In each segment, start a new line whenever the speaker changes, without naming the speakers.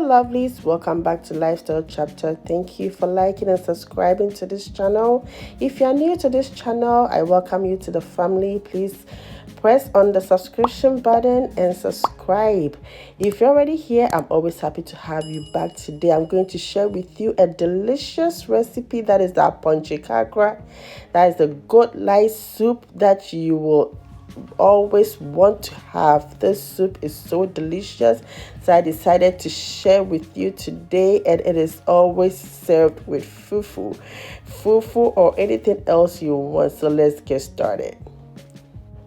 lovelies, welcome back to Lifestyle Chapter. Thank you for liking and subscribing to this channel. If you are new to this channel, I welcome you to the family. Please press on the subscription button and subscribe. If you're already here, I'm always happy to have you back. Today I'm going to share with you a delicious recipe, that is the Aponkye Nkakra. That is the goat lice soup that you will always want to have. This soup is so delicious, so I decided to share with you today, and it is always served with fufu or anything else you want. So let's get started.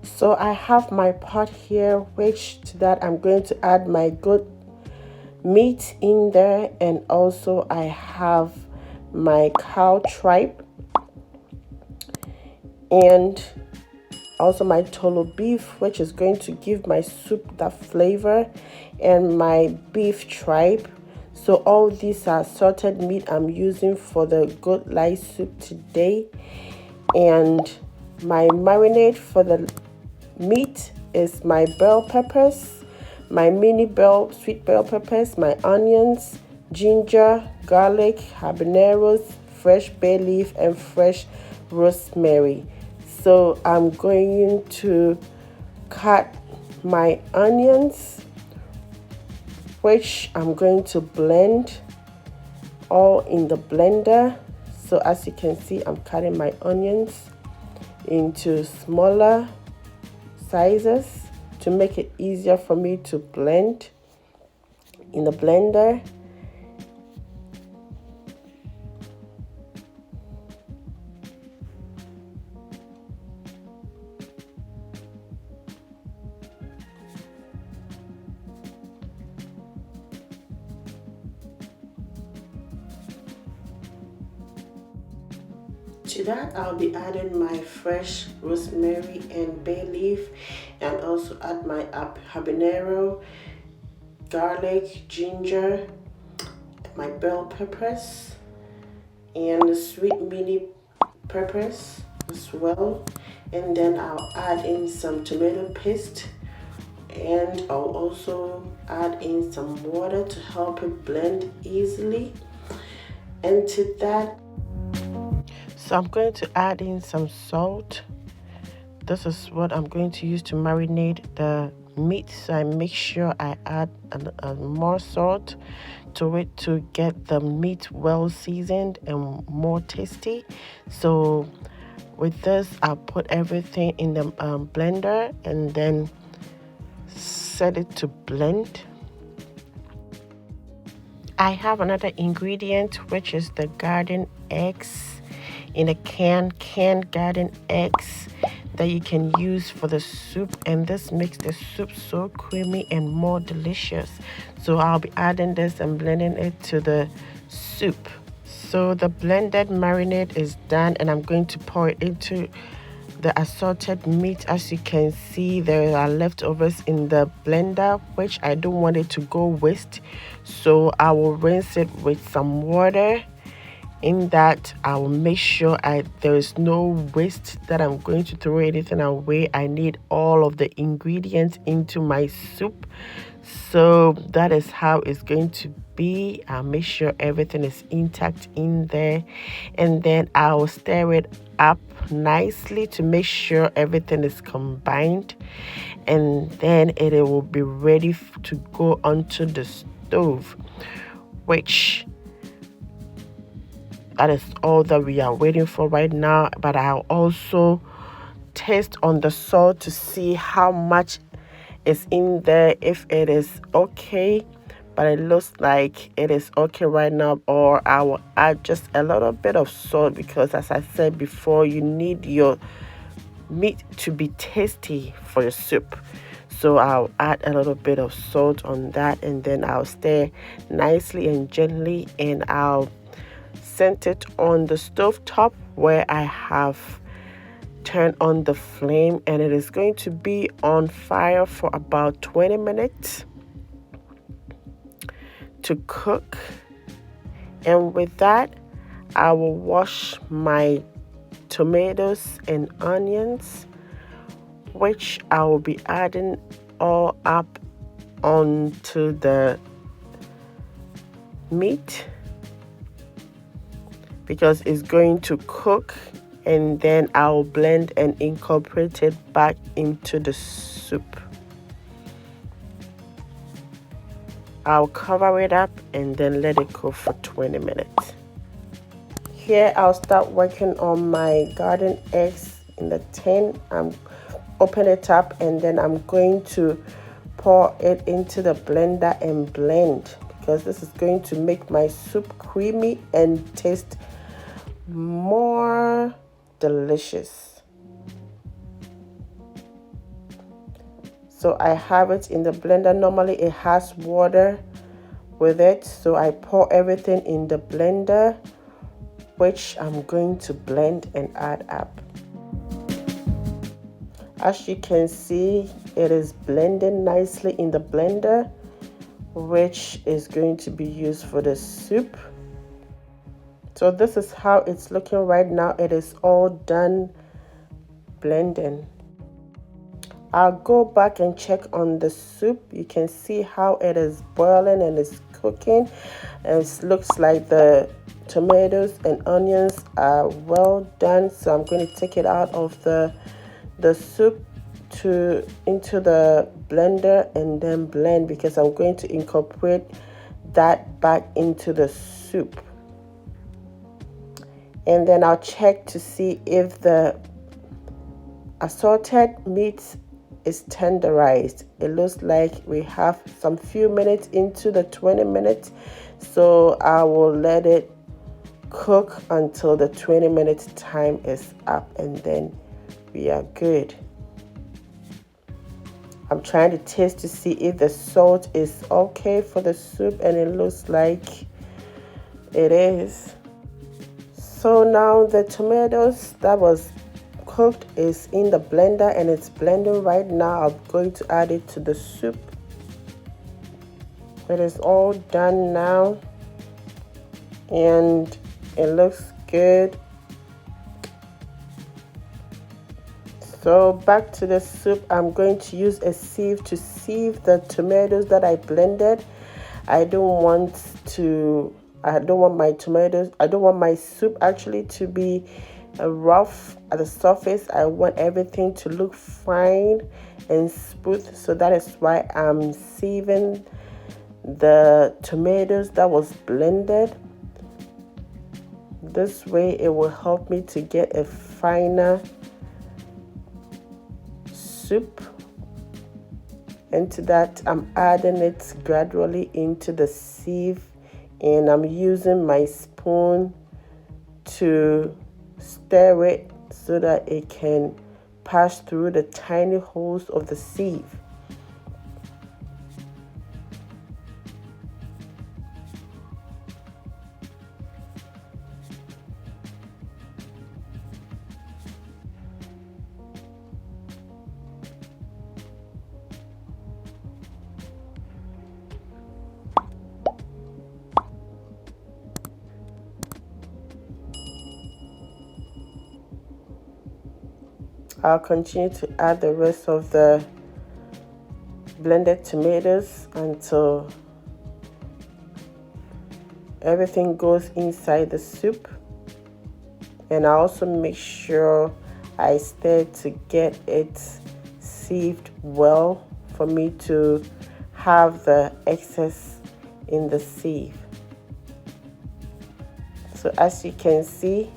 So I have my pot here, which to that I'm going to add my goat meat in there, and also I have my cow tripe and also my Tooloo beef, which is going to give my soup that flavor, and my beef tripe. So all these are assorted meat I'm using for the goat lice soup today. And my marinade for the meat is my bell peppers, my mini sweet bell peppers, my onions, ginger, garlic, habaneros, fresh bay leaf, and fresh rosemary. So I'm going to cut my onions, which I'm going to blend all in the blender. So as you can see, I'm cutting my onions into smaller sizes to make it easier for me to blend in the blender. To that, I'll be adding my fresh rosemary and bay leaf, and also add my habanero, garlic, ginger, my bell peppers, and the sweet mini peppers as well. And then I'll add in some tomato paste, and I'll also add in some water to help it blend easily. And to that, so I'm going to add in some salt. This is what I'm going to use to marinate the meat. So I make sure I add more salt to it to get the meat well seasoned and more tasty. So with this, I'll put everything in the blender and then set it to blend. I have another ingredient, which is the garden eggs in a canned garden eggs that you can use for the soup, and this makes the soup so creamy and more delicious. So I'll be adding this and blending it to the soup. So the blended marinade is done, and I'm going to pour it into the assorted meat. As you can see, there are leftovers in the blender, which I don't want it to go waste, so I will rinse it with some water. In that, I will make sure there is no waste, that I'm going to throw anything away. I need all of the ingredients into my soup, so that is how it's going to be. I'll make sure everything is intact in there, and then I'll stir it up nicely to make sure everything is combined, and then it will be ready to go onto the stove, which that is all that we are waiting for right now. But I'll also taste on the salt to see how much is in there, if it is okay. But it looks like it is okay right now, or I will add just a little bit of salt, because as I said before, you need your meat to be tasty for your soup. So I'll add a little bit of salt on that, and then I'll stir nicely and gently, and I'll set it on the stove top where I have turned on the flame, and it is going to be on fire for about 20 minutes to cook. And with that, I will wash my tomatoes and onions, which I will be adding all up onto the meat because it's going to cook, and then I'll blend and incorporate it back into the soup. I'll cover it up and then let it cook for 20 minutes. Here I'll start working on my garden eggs in the tin. I'm open it up, and then I'm going to pour it into the blender and blend, because this is going to make my soup creamy and taste more delicious. So I have it in the blender. Normally it has water with it, so I pour everything in the blender, which I'm going to blend and add up. As you can see, it is blending nicely in the blender, which is going to be used for the soup. So this is how it's looking right now. It is all done blending. I'll go back and check on the soup. You can see how it is boiling and it's cooking, and it looks like the tomatoes and onions are well done. So I'm going to take it out of the soup into the blender and then blend, because I'm going to incorporate that back into the soup. And then I'll check to see if the assorted meat is tenderized. It looks like we have some few minutes into the 20 minutes, so I will let it cook until the 20 minutes time is up, and then we are good. I'm trying to taste to see if the salt is okay for the soup, and it looks like it is. So now the tomatoes that was cooked is in the blender and it's blending right now. I'm going to add it to the soup. It is all done now, and it looks good. So back to the soup, I'm going to use a sieve to sieve the tomatoes that I blended. I don't want my soup actually to be rough at the surface. I want everything to look fine and smooth, so that is why I'm sieving the tomatoes that was blended. This way it will help me to get a finer soup. Into that, I'm adding it gradually into the sieve, and I'm using my spoon to stir it so that it can pass through the tiny holes of the sieve. I'll continue to add the rest of the blended tomatoes until everything goes inside the soup. And I also make sure I stir to get it sieved well for me to have the excess in the sieve. So as you can see,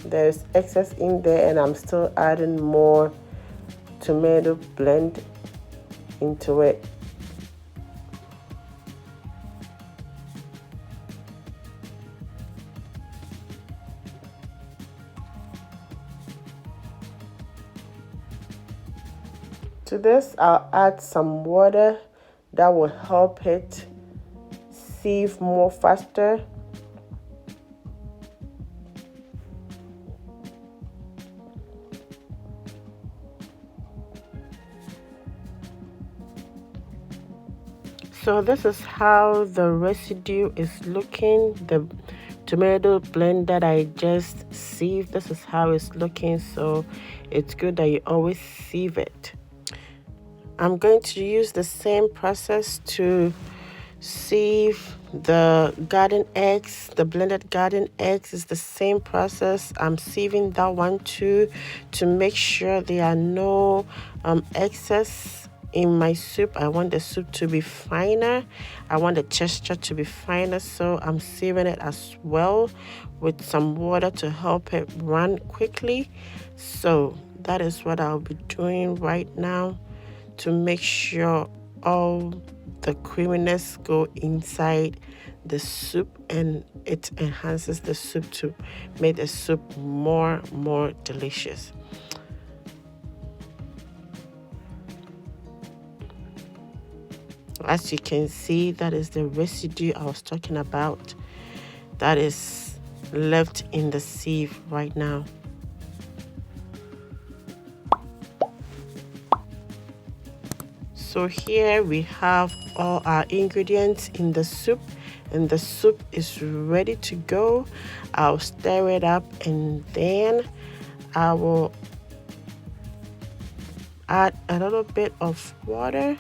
there's excess in there, and I'm still adding more tomato blend into it. To this, I'll add some water that will help it sieve more faster. So this is how the residue is looking. The tomato blend that I just sieved, this is how it's looking. So it's good that you always sieve it. I'm going to use the same process to sieve the garden eggs. The blended garden eggs is the same process. I'm sieving that one too to make sure there are no excess in my soup. I want the soup to be finer. I want the texture to be finer, so I'm sieving it as well with some water to help it run quickly. So that is what I'll be doing right now to make sure all the creaminess go inside the soup, and it enhances the soup to make the soup more delicious. As you can see, that is the residue I was talking about that is left in the sieve right now. So here we have all our ingredients in the soup, and the soup is ready to go. I'll stir it up, and then I will add a little bit of water.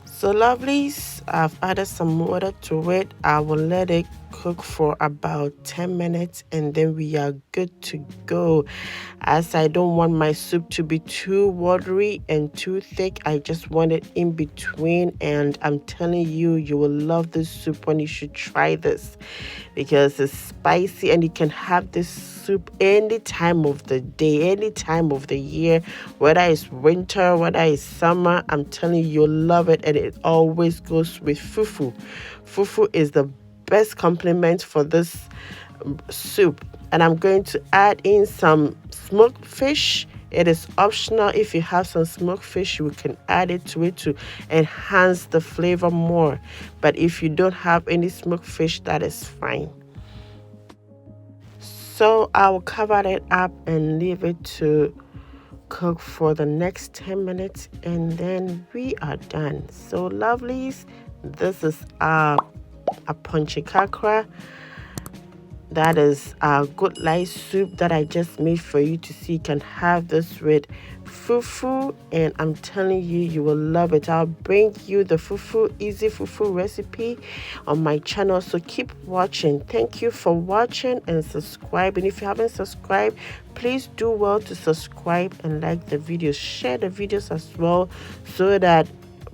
So lovelies, I've added some water to it. I will let it cook for about 10 minutes, and then we are good to go. As I don't want my soup to be too watery and too thick, I just want it in between, and I'm telling you, you will love this soup when you should try this, because it's spicy and you can have this soup any time of the day, any time of the year, whether it's winter, whether it's summer. I'm telling you, you'll love it, and it always goes with fufu. Fufu is the best complement for this soup. And I'm going to add in some smoked fish. It is optional. If you have some smoked fish, you can add it to enhance the flavor more. But if you don't have any smoked fish, that is fine. So I will cover it up and leave it to cook for the next 10 minutes, and then we are done. So lovelies, this is our Aponkye Nkakra. That is a good light soup that I just made for you to see. You can have this with fufu, and I'm telling you, you will love it. I'll bring you the easy fufu recipe on my channel, so keep watching. Thank you for watching and subscribing. If you haven't subscribed, please do well to subscribe and like the videos. Share the videos as well, so that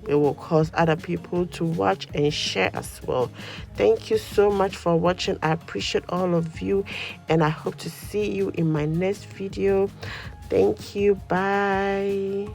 it will cause other people to watch and share as well. Thank you so much for watching. I appreciate all of you, and I hope to see you in my next video. Thank you. Bye.